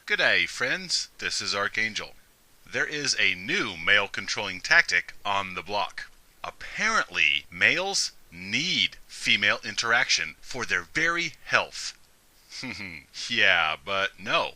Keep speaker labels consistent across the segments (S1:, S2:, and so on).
S1: G'day, friends. This is Archangel. There is a new male-controlling tactic on the block. Apparently, males need female interaction for their very health. Yeah, but no.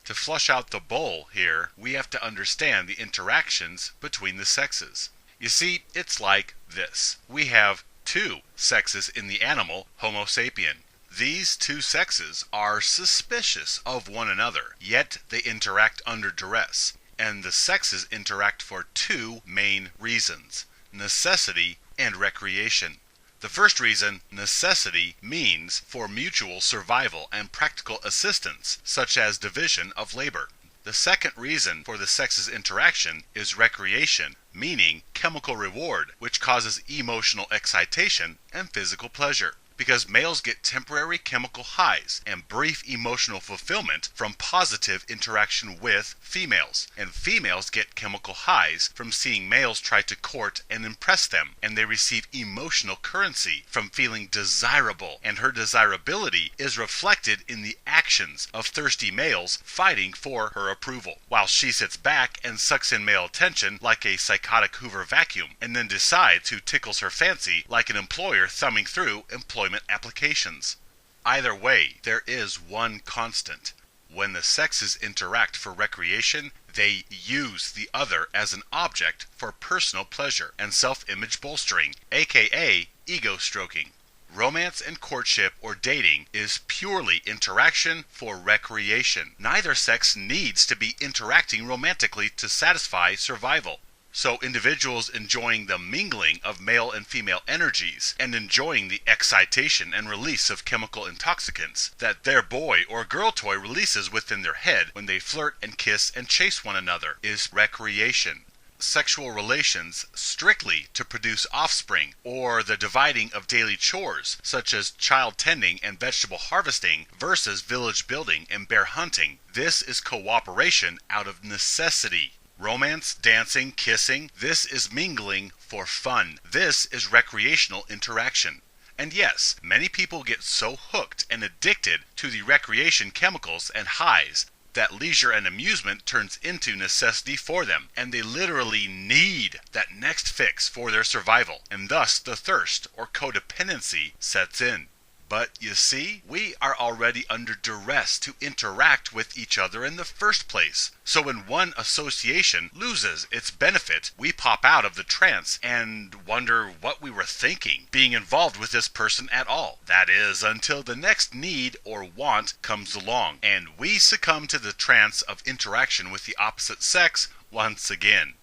S1: To flush out the bowl here, we have to understand the interactions between the sexes. You see, it's like this. We have two sexes in the animal Homo sapien. These two sexes are suspicious of one another, yet they interact under duress. And the sexes interact for two main reasons: necessity and recreation. The first reason, necessity, means for mutual survival and practical assistance, such as division of labor. The second reason for the sexes' interaction is recreation, meaning chemical reward, which causes emotional excitation and physical pleasure. Because males get temporary chemical highs and brief emotional fulfillment from positive interaction with females, and females get chemical highs from seeing males try to court and impress them, and they receive emotional currency from feeling desirable, and her desirability is reflected in the actions of thirsty males fighting for her approval, while she sits back and sucks in male attention like a psychotic Hoover vacuum, and then decides who tickles her fancy like an employer thumbing through employment applications. Either way, there is one constant. When the sexes interact for recreation, they use the other as an object for personal pleasure and self-image bolstering, aka ego stroking. Romance and courtship or dating is purely interaction for recreation. Neither sex needs to be interacting romantically to satisfy survival. So individuals enjoying the mingling of male and female energies and enjoying the excitation and release of chemical intoxicants that their boy or girl toy releases within their head when they flirt and kiss and chase one another is recreation. Sexual relations strictly to produce offspring, or the dividing of daily chores such as child tending and vegetable harvesting versus village building and bear hunting, this is cooperation out of necessity. Romance, dancing, kissing, this is mingling for fun. This is recreational interaction. And yes, many people get so hooked and addicted to the recreation chemicals and highs that leisure and amusement turns into necessity for them, and they literally need that next fix for their survival, and thus the thirst or codependency sets in. But you see, we are already under duress to interact with each other in the first place. So when one association loses its benefit, we pop out of the trance and wonder what we were thinking, being involved with this person at all. That is, until the next need or want comes along, and we succumb to the trance of interaction with the opposite sex once again.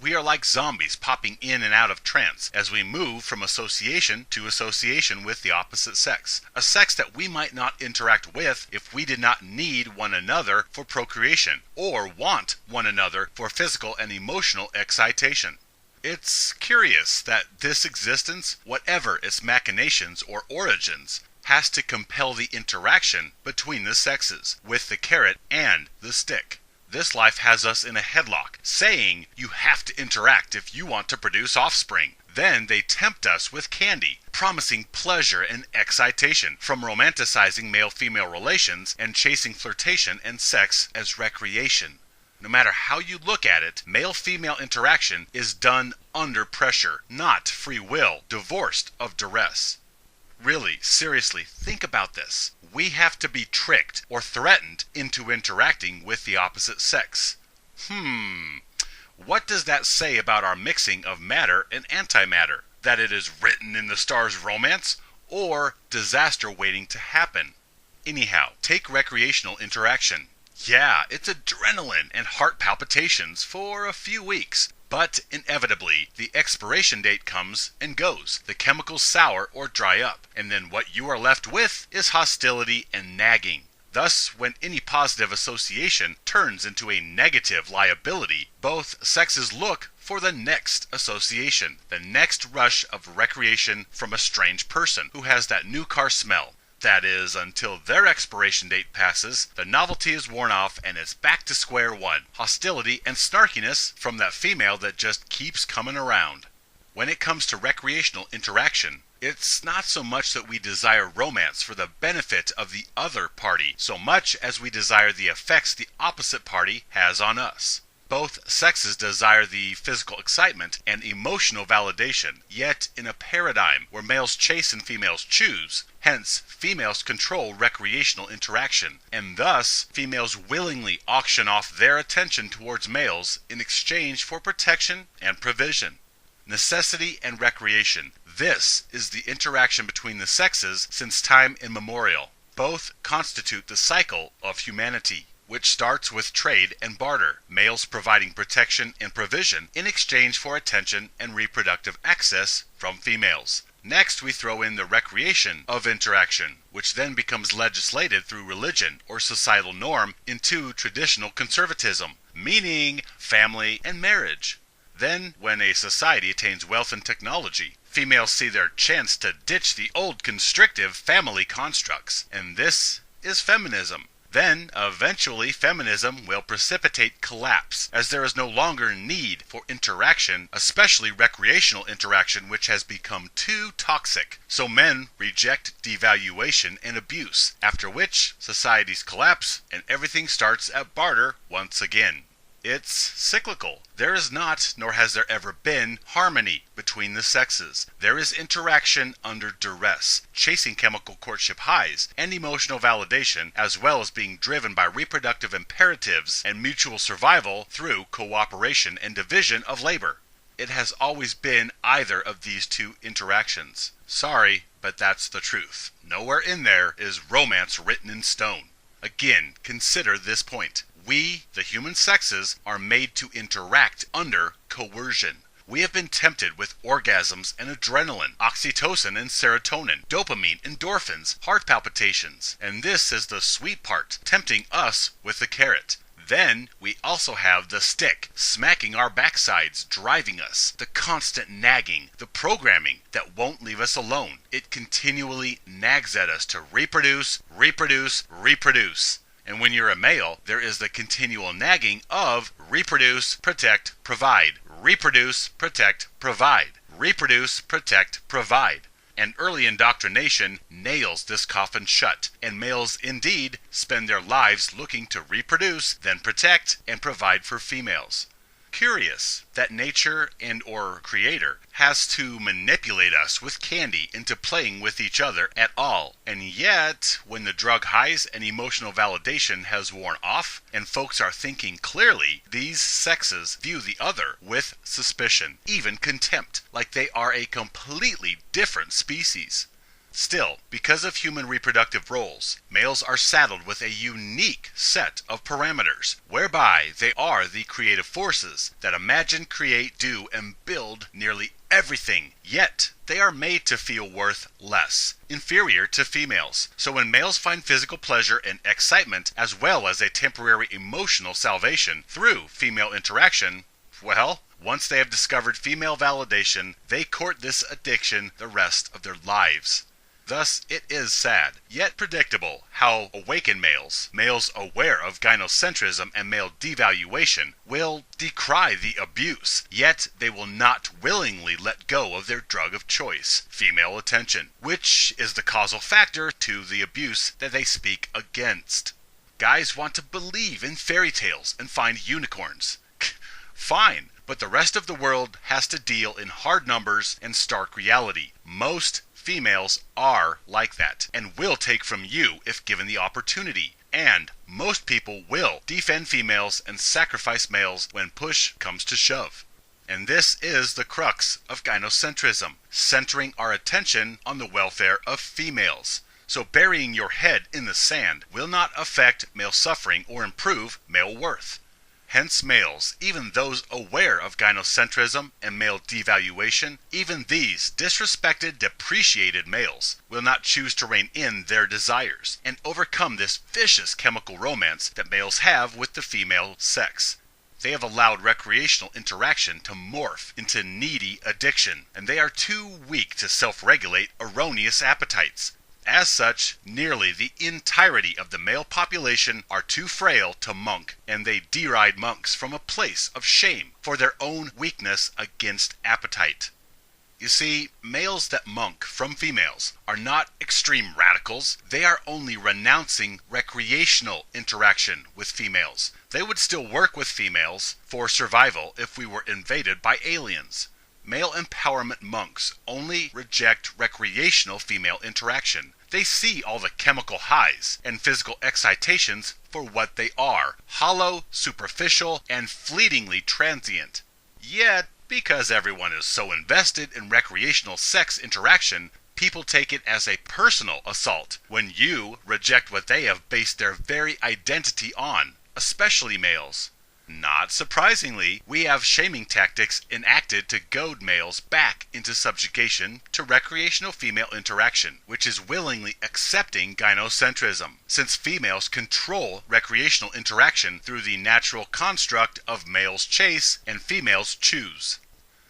S1: We are like zombies popping in and out of trance as we move from association to association with the opposite sex, a sex that we might not interact with if we did not need one another for procreation or want one another for physical and emotional excitation. It's curious that this existence, whatever its machinations or origins, has to compel the interaction between the sexes with the carrot and the stick. This life has us in a headlock, saying you have to interact if you want to produce offspring. Then they tempt us with candy, promising pleasure and excitation from romanticizing male-female relations and chasing flirtation and sex as recreation. No matter how you look at it, male-female interaction is done under pressure, not free will, divorced of duress. Really, seriously, think about this. We have to be tricked or threatened into interacting with the opposite sex. What does that say about our mixing of matter and antimatter? That it is written in the stars' romance, or disaster waiting to happen? Anyhow, take recreational interaction. Yeah, it's adrenaline and heart palpitations for a few weeks. But inevitably, the expiration date comes and goes. The chemicals sour or dry up, and then what you are left with is hostility and nagging. Thus, when any positive association turns into a negative liability, both sexes look for the next association, the next rush of recreation from a strange person who has that new car smell. That is, until their expiration date passes, the novelty is worn off and it's back to square one. Hostility and snarkiness from that female that just keeps coming around. When it comes to recreational interaction, it's not so much that we desire romance for the benefit of the other party, so much as we desire the effects the opposite party has on us. Both sexes desire the physical excitement and emotional validation, yet in a paradigm where males chase and females choose, hence females control recreational interaction, and thus females willingly auction off their attention towards males in exchange for protection and provision. Necessity and recreation. This is the interaction between the sexes since time immemorial. Both constitute the cycle of humanity, which starts with trade and barter, males providing protection and provision in exchange for attention and reproductive access from females. Next, we throw in the recreation of interaction, which then becomes legislated through religion or societal norm into traditional conservatism, meaning family and marriage. Then, when a society attains wealth and technology, females see their chance to ditch the old constrictive family constructs, and this is feminism. Then, eventually, feminism will precipitate collapse, as there is no longer need for interaction, especially recreational interaction, which has become too toxic. So men reject devaluation and abuse, after which societies collapse and everything starts at barter once again. It's cyclical. There is not, nor has there ever been, harmony between the sexes. There is interaction under duress, chasing chemical courtship highs, and emotional validation, as well as being driven by reproductive imperatives and mutual survival through cooperation and division of labor. It has always been either of these two interactions. Sorry, but that's the truth. Nowhere in there is romance written in stone. Again, consider this point. We, the human sexes, are made to interact under coercion. We have been tempted with orgasms and adrenaline, oxytocin and serotonin, dopamine, endorphins, heart palpitations. And this is the sweet part, tempting us with the carrot. Then we also have the stick, smacking our backsides, driving us, the constant nagging, the programming that won't leave us alone. It continually nags at us to reproduce, reproduce, reproduce. And when you're a male, there is the continual nagging of reproduce, protect, provide. Reproduce, protect, provide. Reproduce, protect, provide. And early indoctrination nails this coffin shut, and males indeed spend their lives looking to reproduce, then protect, and provide for females. Curious that nature and or creator has to manipulate us with candy into playing with each other at all. And yet, when the drug highs and emotional validation has worn off and folks are thinking clearly, these sexes view the other with suspicion, even contempt, like they are a completely different species. Still, because of human reproductive roles, males are saddled with a unique set of parameters, whereby they are the creative forces that imagine, create, do, and build nearly everything, yet they are made to feel worth less, inferior to females. So when males find physical pleasure and excitement, as well as a temporary emotional salvation through female interaction, well, once they have discovered female validation, they court this addiction the rest of their lives. Thus, it is sad, yet predictable, how awakened males aware of gynocentrism and male devaluation, will decry the abuse, yet they will not willingly let go of their drug of choice, female attention, which is the causal factor to the abuse that they speak against. Guys want to believe in fairy tales and find unicorns. Fine, but the rest of the world has to deal in hard numbers and stark reality. Most females are like that, and will take from you if given the opportunity. And most people will defend females and sacrifice males when push comes to shove. And this is the crux of gynocentrism, centering our attention on the welfare of females. So burying your head in the sand will not affect male suffering or improve male worth. Hence males, even those aware of gynocentrism and male devaluation, even these disrespected, depreciated males, will not choose to rein in their desires and overcome this vicious chemical romance that males have with the female sex. They have allowed recreational interaction to morph into needy addiction, and they are too weak to self-regulate erroneous appetites. As such, nearly the entirety of the male population are too frail to monk, and they deride monks from a place of shame for their own weakness against appetite. You see, males that monk from females are not extreme radicals. They are only renouncing recreational interaction with females. They would still work with females for survival if we were invaded by aliens. Male empowerment monks only reject recreational female interaction. They see all the chemical highs and physical excitations for what they are: hollow, superficial, and fleetingly transient. Yet, because everyone is so invested in recreational sex interaction, people take it as a personal assault when you reject what they have based their very identity on, especially males. Not surprisingly, we have shaming tactics enacted to goad males back into subjugation to recreational female interaction, which is willingly accepting gynocentrism, since females control recreational interaction through the natural construct of males chase and females choose.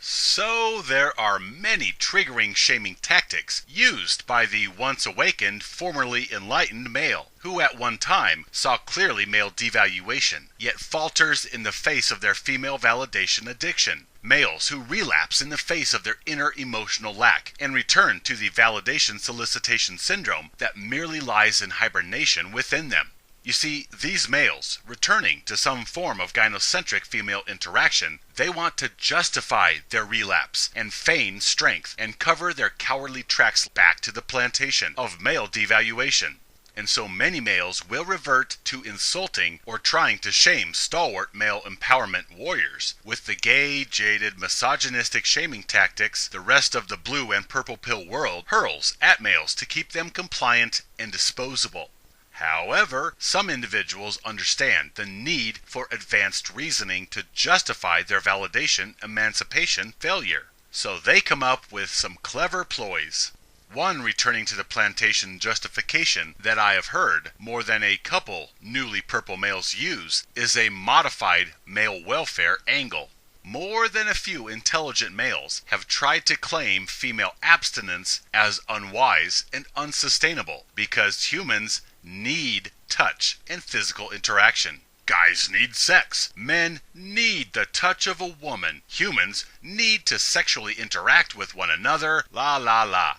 S1: So there are many triggering shaming tactics used by the once awakened, formerly enlightened male, who at one time saw clearly male devaluation, yet falters in the face of their female validation addiction. Males who relapse in the face of their inner emotional lack and return to the validation solicitation syndrome that merely lies in hibernation within them. You see, these males, returning to some form of gynocentric female interaction, they want to justify their relapse and feign strength and cover their cowardly tracks back to the plantation of male devaluation. And so many males will revert to insulting or trying to shame stalwart male empowerment warriors with the gay, jaded, misogynistic shaming tactics the rest of the blue and purple pill world hurls at males to keep them compliant and disposable. However, some individuals understand the need for advanced reasoning to justify their validation emancipation failure. So they come up with some clever ploys. One returning to the plantation justification that I have heard more than a couple newly purple males use is a modified male welfare angle. More than a few intelligent males have tried to claim female abstinence as unwise and unsustainable because humans need touch and physical interaction. Guys need sex. Men need the touch of a woman. Humans need to sexually interact with one another. La la la.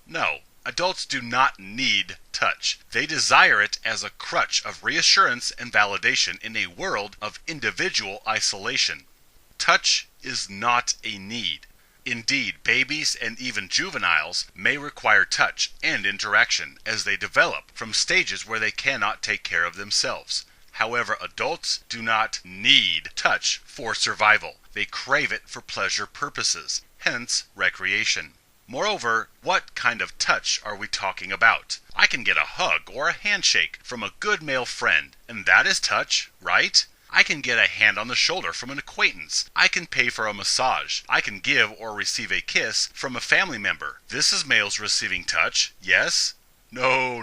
S1: No, adults do not need touch. They desire it as a crutch of reassurance and validation in a world of individual isolation. Touch is not a need. Indeed, babies and even juveniles may require touch and interaction as they develop from stages where they cannot take care of themselves. However, adults do not need touch for survival. They crave it for pleasure purposes, hence recreation. Moreover, what kind of touch are we talking about? I can get a hug or a handshake from a good male friend, and that is touch, right? I can get a hand on the shoulder from an acquaintance. I can pay for a massage. I can give or receive a kiss from a family member. This is males receiving touch, yes? No.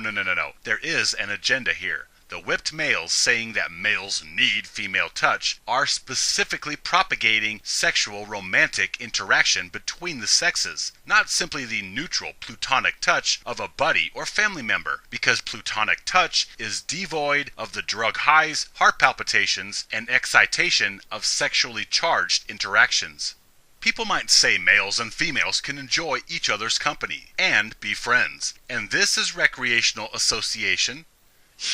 S1: There is an agenda here. The whipped males saying that males need female touch are specifically propagating sexual romantic interaction between the sexes, not simply the neutral plutonic touch of a buddy or family member, because plutonic touch is devoid of the drug highs, heart palpitations, and excitation of sexually charged interactions. People might say males and females can enjoy each other's company and be friends, and this is recreational association.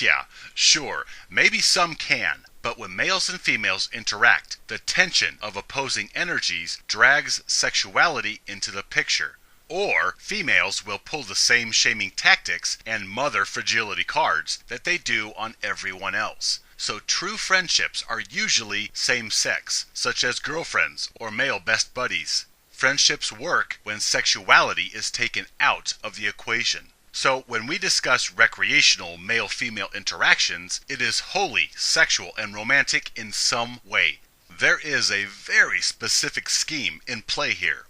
S1: Yeah, sure, maybe some can, but when males and females interact, the tension of opposing energies drags sexuality into the picture. Or females will pull the same shaming tactics and mother fragility cards that they do on everyone else. So true friendships are usually same-sex, such as girlfriends or male best buddies. Friendships work when sexuality is taken out of the equation. So when we discuss recreational male-female interactions, it is wholly sexual and romantic in some way. There is a very specific scheme in play here.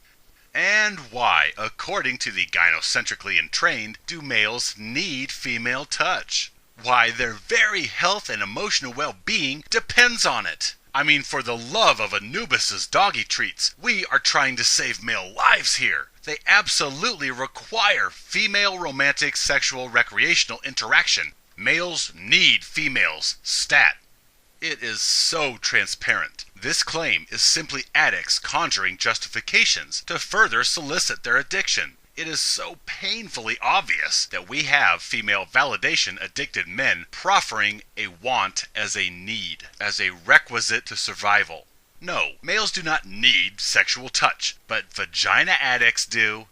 S1: And why, according to the gynocentrically entrained, do males need female touch? Why, their very health and emotional well-being depends on it. I mean, for the love of Anubis's doggy treats, we are trying to save male lives here. They absolutely require female romantic sexual recreational interaction. Males need females, stat. It is so transparent. This claim is simply addicts conjuring justifications to further solicit their addiction. It is so painfully obvious that we have female validation-addicted men proffering a want as a need, as a requisite to survival. No, males do not need sexual touch, but vagina addicts do.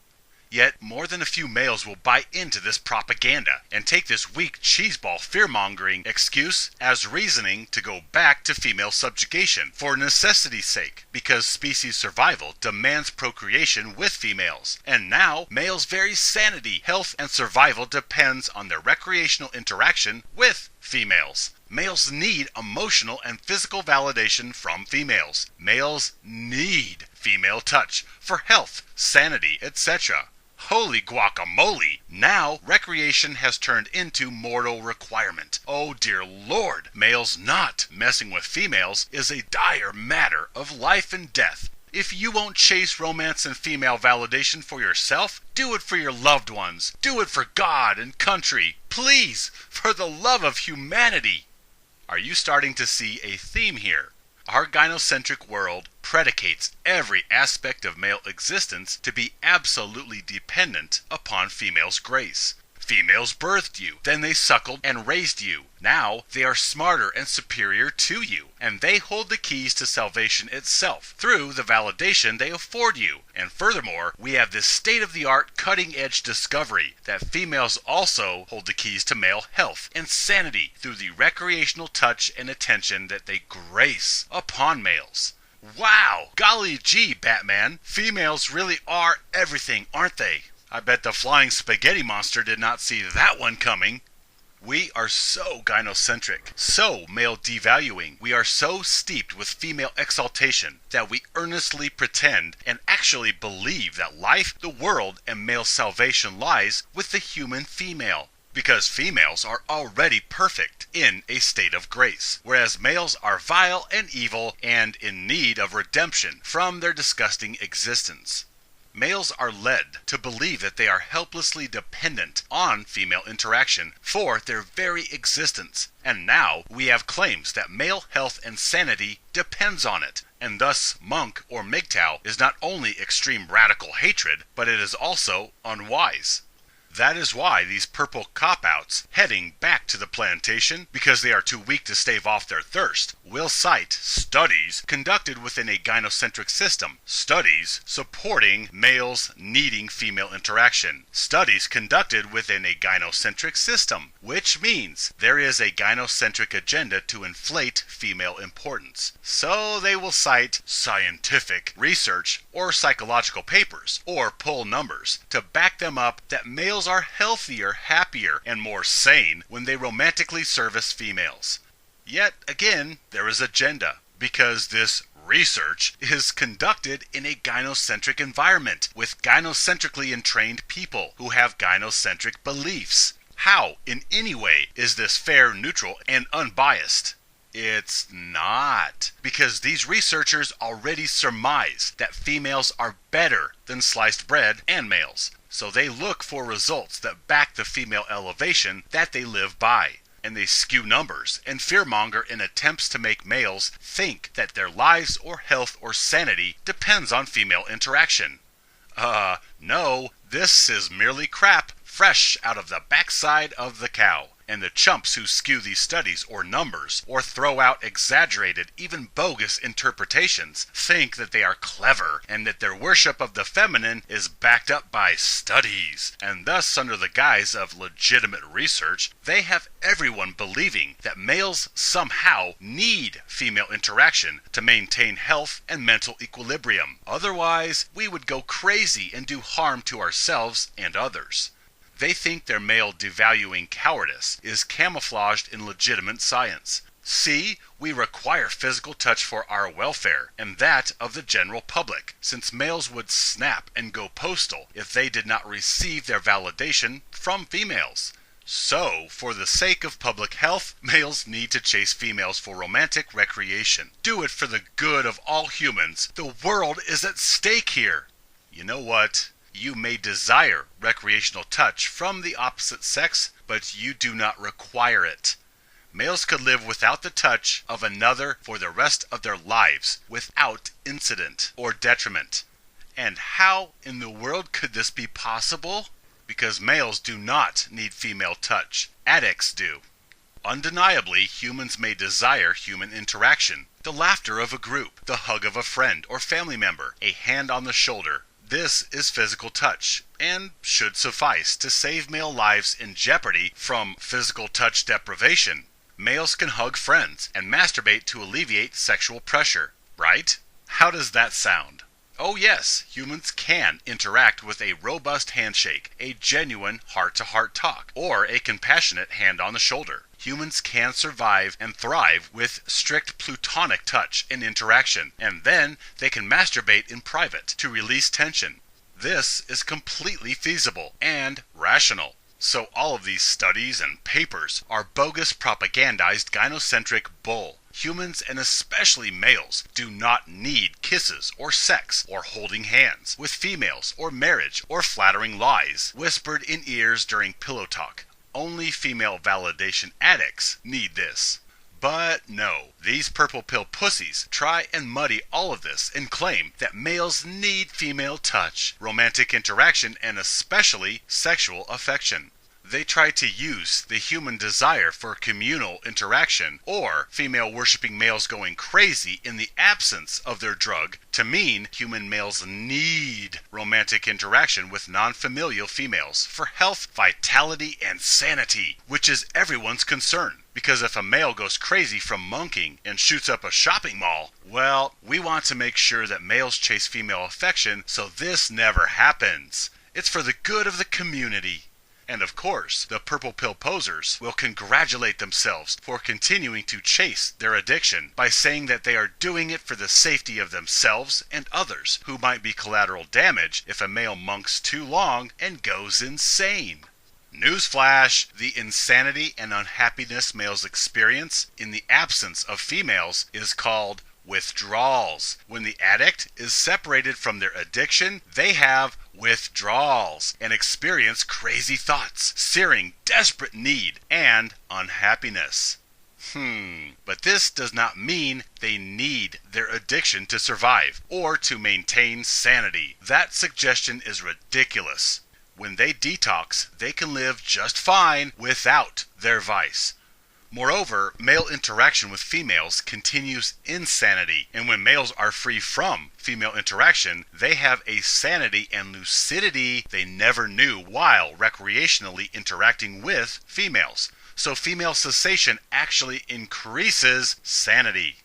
S1: Yet, more than a few males will buy into this propaganda and take this weak cheeseball fear-mongering excuse as reasoning to go back to female subjugation for necessity's sake, because species survival demands procreation with females. And now, males' very sanity, health, and survival depends on their recreational interaction with females. Males need emotional and physical validation from females. Males need female touch for health, sanity, etc. Holy guacamole! Now, recreation has turned into mortal requirement. Oh dear Lord! Males not messing with females is a dire matter of life and death. If you won't chase romance and female validation for yourself, do it for your loved ones. Do it for God and country. Please, for the love of humanity! Are you starting to see a theme here? Our gynocentric world predicates every aspect of male existence to be absolutely dependent upon females' grace. Females birthed you, then they suckled and raised you. Now they are smarter and superior to you, and they hold the keys to salvation itself through the validation they afford you. And furthermore, we have this state-of-the-art, cutting-edge discovery that females also hold the keys to male health and sanity through the recreational touch and attention that they grace upon males. Wow! Golly gee, Batman! Females really are everything, aren't they? I bet the flying spaghetti monster did not see that one coming. We are so gynocentric, so male devaluing. We are so steeped with female exaltation that we earnestly pretend and actually believe that life, the world, and male salvation lies with the human female. Because females are already perfect in a state of grace, whereas males are vile and evil and in need of redemption from their disgusting existence. Males are led to believe that they are helplessly dependent on female interaction for their very existence. And now we have claims that male health and sanity depends on it. And thus Monk or Mgtow is not only extreme radical hatred, but it is also unwise. That is why these purple cop-outs, heading back to the plantation because they are too weak to stave off their thirst, will cite studies conducted within a gynocentric system, studies supporting males needing female interaction, studies conducted within a gynocentric system, which means there is a gynocentric agenda to inflate female importance. So they will cite scientific research or psychological papers or pull numbers to back them up that males are healthier, happier, and more sane when they romantically service females. Yet again, there is agenda, because this research is conducted in a gynocentric environment with gynocentrically entrained people who have gynocentric beliefs. How, in any way, is this fair, neutral, and unbiased? It's not, because these researchers already surmise that females are better than sliced bread and males. So they look for results that back the female elevation that they live by. And they skew numbers and fearmonger in attempts to make males think that their lives or health or sanity depends on female interaction. No, this is merely crap fresh out of the backside of the cow. And the chumps who skew these studies or numbers or throw out exaggerated, even bogus interpretations think that they are clever and that their worship of the feminine is backed up by studies. And thus, under the guise of legitimate research, they have everyone believing that males somehow need female interaction to maintain health and mental equilibrium. Otherwise, we would go crazy and do harm to ourselves and others. They think their male devaluing cowardice is camouflaged in legitimate science. See, we require physical touch for our welfare, and that of the general public, since males would snap and go postal if they did not receive their validation from females. So, for the sake of public health, males need to chase females for romantic recreation. Do it for the good of all humans. The world is at stake here. You know what? You may desire recreational touch from the opposite sex, but you do not require it. Males could live without the touch of another for the rest of their lives, without incident or detriment. And how in the world could this be possible? Because males do not need female touch. Addicts do. Undeniably, humans may desire human interaction. The laughter of a group, the hug of a friend or family member, a hand on the shoulder. This is physical touch, and should suffice to save male lives in jeopardy from physical touch deprivation. Males can hug friends and masturbate to alleviate sexual pressure, right? How does that sound? Oh yes, humans can interact with a robust handshake, a genuine heart-to-heart talk, or a compassionate hand on the shoulder. Humans can survive and thrive with strict plutonic touch and interaction, and then they can masturbate in private to release tension. This is completely feasible and rational. So all of these studies and papers are bogus propagandized gynocentric bull. Humans, and especially males, do not need kisses or sex or holding hands with females or marriage or flattering lies whispered in ears during pillow talk. Only female validation addicts need this. But no, these purple pill pussies try and muddy all of this and claim that males need female touch, romantic interaction, and especially sexual affection. They try to use the human desire for communal interaction or female worshipping males going crazy in the absence of their drug to mean human males need romantic interaction with non-familial females for health, vitality, and sanity, which is everyone's concern. Because if a male goes crazy from monkeying and shoots up a shopping mall, well, we want to make sure that males chase female affection so this never happens. It's for the good of the community. And of course, the purple pill posers will congratulate themselves for continuing to chase their addiction by saying that they are doing it for the safety of themselves and others who might be collateral damage if a male monks too long and goes insane. Newsflash! The insanity and unhappiness males experience in the absence of females is called withdrawals. When the addict is separated from their addiction, they have withdrawals and experience crazy thoughts, searing, desperate need, and unhappiness. But this does not mean they need their addiction to survive or to maintain sanity. That suggestion is ridiculous. When they detox, they can live just fine without their vice. Moreover, male interaction with females continues insanity, and when males are free from female interaction, they have a sanity and lucidity they never knew while recreationally interacting with females. So female cessation actually increases sanity.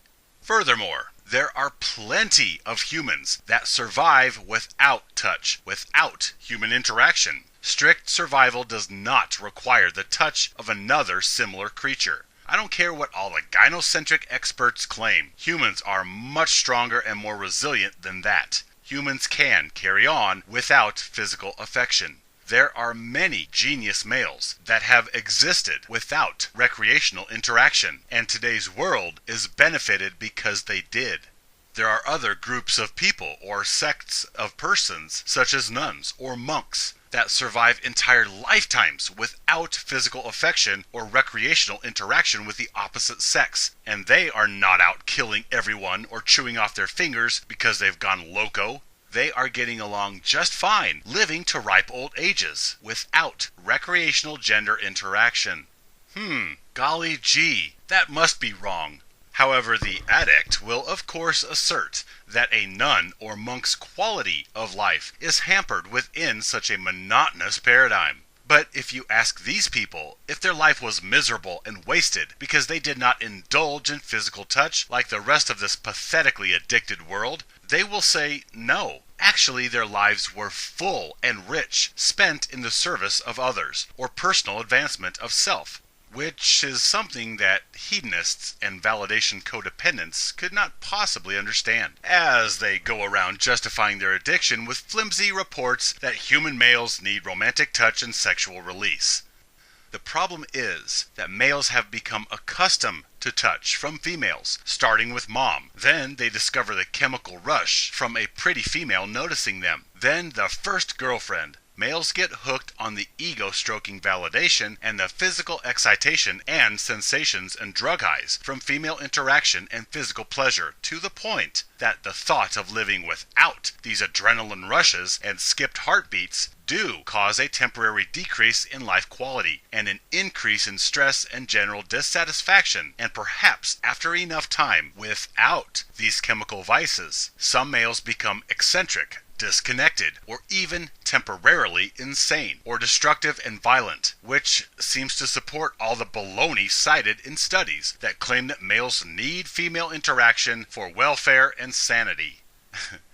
S1: Furthermore, there are plenty of humans that survive without touch, without human interaction. Strict survival does not require the touch of another similar creature. I don't care what all the gynocentric experts claim. Humans are much stronger and more resilient than that. Humans can carry on without physical affection. There are many genius males that have existed without recreational interaction, and today's world is benefited because they did. There are other groups of people or sects of persons, such as nuns or monks, that survive entire lifetimes without physical affection or recreational interaction with the opposite sex, and they are not out killing everyone or chewing off their fingers because they've gone loco. They are getting along just fine, living to ripe old ages without recreational gender interaction. Golly gee, that must be wrong. However, the addict will of course assert that a nun or monk's quality of life is hampered within such a monotonous paradigm. But if you ask these people if their life was miserable and wasted because they did not indulge in physical touch like the rest of this pathetically addicted world, they will say no. Actually, their lives were full and rich, spent in the service of others or personal advancement of self, which is something that hedonists and validation codependents could not possibly understand, as they go around justifying their addiction with flimsy reports that human males need romantic touch and sexual release. The problem is that males have become accustomed to touch from females, starting with mom. Then they discover the chemical rush from a pretty female noticing them. Then the first girlfriend. males get hooked on the ego-stroking validation and the physical excitation and sensations and drug highs from female interaction and physical pleasure, to the point that the thought of living without these adrenaline rushes and skipped heartbeats do cause a temporary decrease in life quality and an increase in stress and general dissatisfaction. And perhaps after enough time without these chemical vices, some males become eccentric, disconnected, or even temporarily insane or destructive and violent, which seems to support all the baloney cited in studies that claim that males need female interaction for welfare and sanity.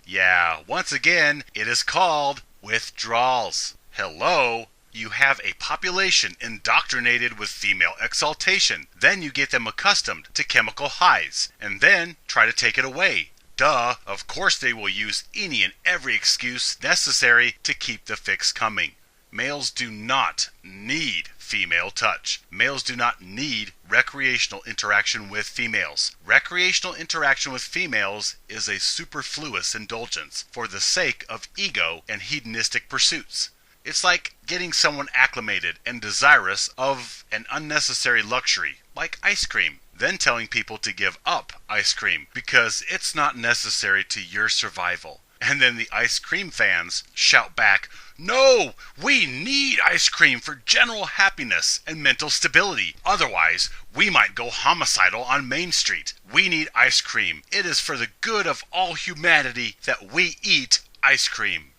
S1: Yeah, once again, it is called withdrawals. Hello? You have a population indoctrinated with female exaltation. Then you get them accustomed to chemical highs, and then try to take it away. Duh, of course they will use any and every excuse necessary to keep the fix coming. Males do not need female touch. Males do not need recreational interaction with females. Recreational interaction with females is a superfluous indulgence for the sake of ego and hedonistic pursuits. It's like getting someone acclimated and desirous of an unnecessary luxury, like ice cream, then telling people to give up ice cream because it's not necessary to your survival. And then the ice cream fans shout back, "No, we need ice cream for general happiness and mental stability. Otherwise, we might go homicidal on Main Street. We need ice cream. It is for the good of all humanity that we eat ice cream."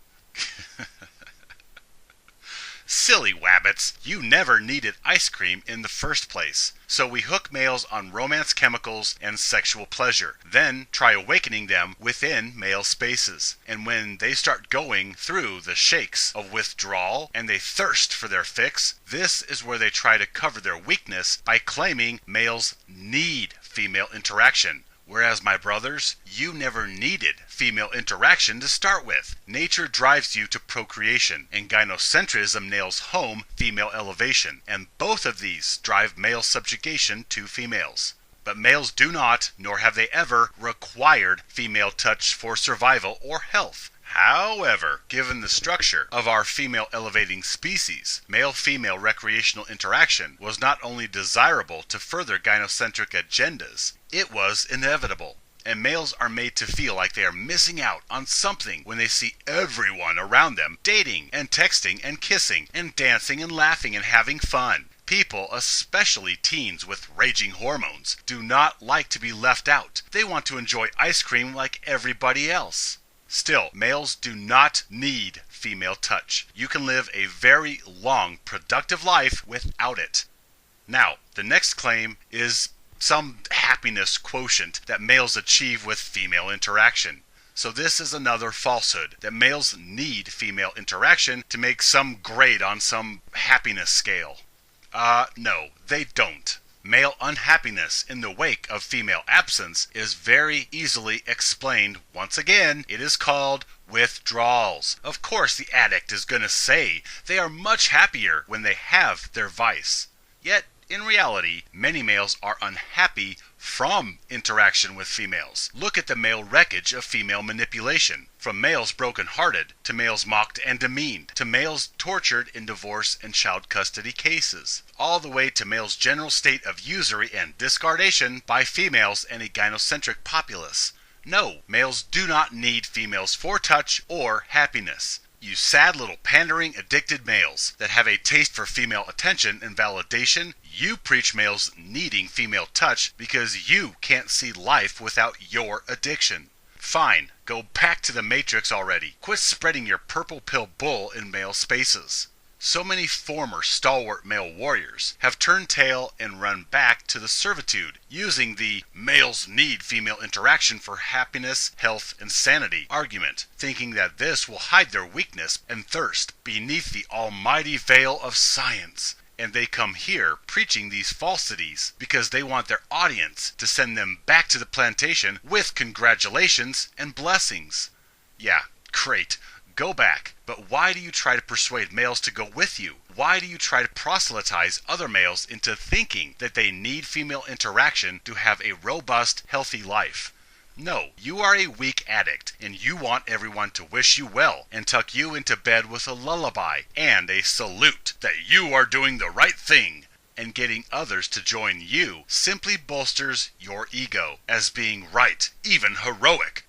S1: Silly wabbits, you never needed ice cream in the first place. So we hook males on romance chemicals and sexual pleasure, then try awakening them within male spaces. And when they start going through the shakes of withdrawal and they thirst for their fix, this is where they try to cover their weakness by claiming males need female interaction. Whereas, my brothers, you never needed female interaction to start with. Nature drives you to procreation, and gynocentrism nails home female elevation, and both of these drive male subjugation to females. But males do not, nor have they ever, required female touch for survival or health. However, given the structure of our female elevating species, male-female recreational interaction was not only desirable to further gynocentric agendas, it was inevitable. And males are made to feel like they are missing out on something when they see everyone around them dating and texting and kissing and dancing and laughing and having fun. People, especially teens with raging hormones, do not like to be left out. They want to enjoy ice cream like everybody else. Still, males do not need female touch. You can live a very long, productive life without it. Now, the next claim is some happiness quotient that males achieve with female interaction. So this is another falsehood, that males need female interaction to make some grade on some happiness scale. No, they don't. Male unhappiness in the wake of female absence is very easily explained. Once again, it is called withdrawals. Of course the addict is going to say they are much happier when they have their vice. Yet, in reality, many males are unhappy from interaction with females. Look at the male wreckage of female manipulation. From males broken-hearted, to males mocked and demeaned, to males tortured in divorce and child custody cases, all the way to males' general state of usury and discardation by females and a gynocentric populace. No, males do not need females for touch or happiness. You sad little pandering addicted males that have a taste for female attention and validation, you preach males needing female touch because you can't see life without your addiction. Fine, go back to the Matrix already. Quit spreading your purple pill bull in male spaces. So many former stalwart male warriors have turned tail and run back to the servitude, using the males need female interaction for happiness, health, and sanity argument, thinking that this will hide their weakness and thirst beneath the almighty veil of science. And they come here preaching these falsities because they want their audience to send them back to the plantation with congratulations and blessings. Yeah, great. Go back. But why do you try to persuade males to go with you? Why do you try to proselytize other males into thinking that they need female interaction to have a robust, healthy life? No, you are a weak addict, and you want everyone to wish you well and tuck you into bed with a lullaby and a salute that you are doing the right thing. And getting others to join you simply bolsters your ego as being right, even heroic.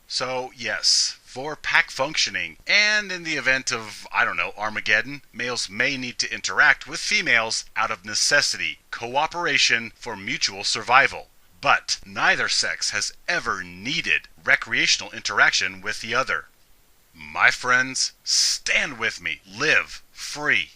S1: So yes, for pack functioning, and in the event of, Armageddon, males may need to interact with females out of necessity, cooperation for mutual survival. But neither sex has ever needed recreational interaction with the other. My friends, stand with me. Live free.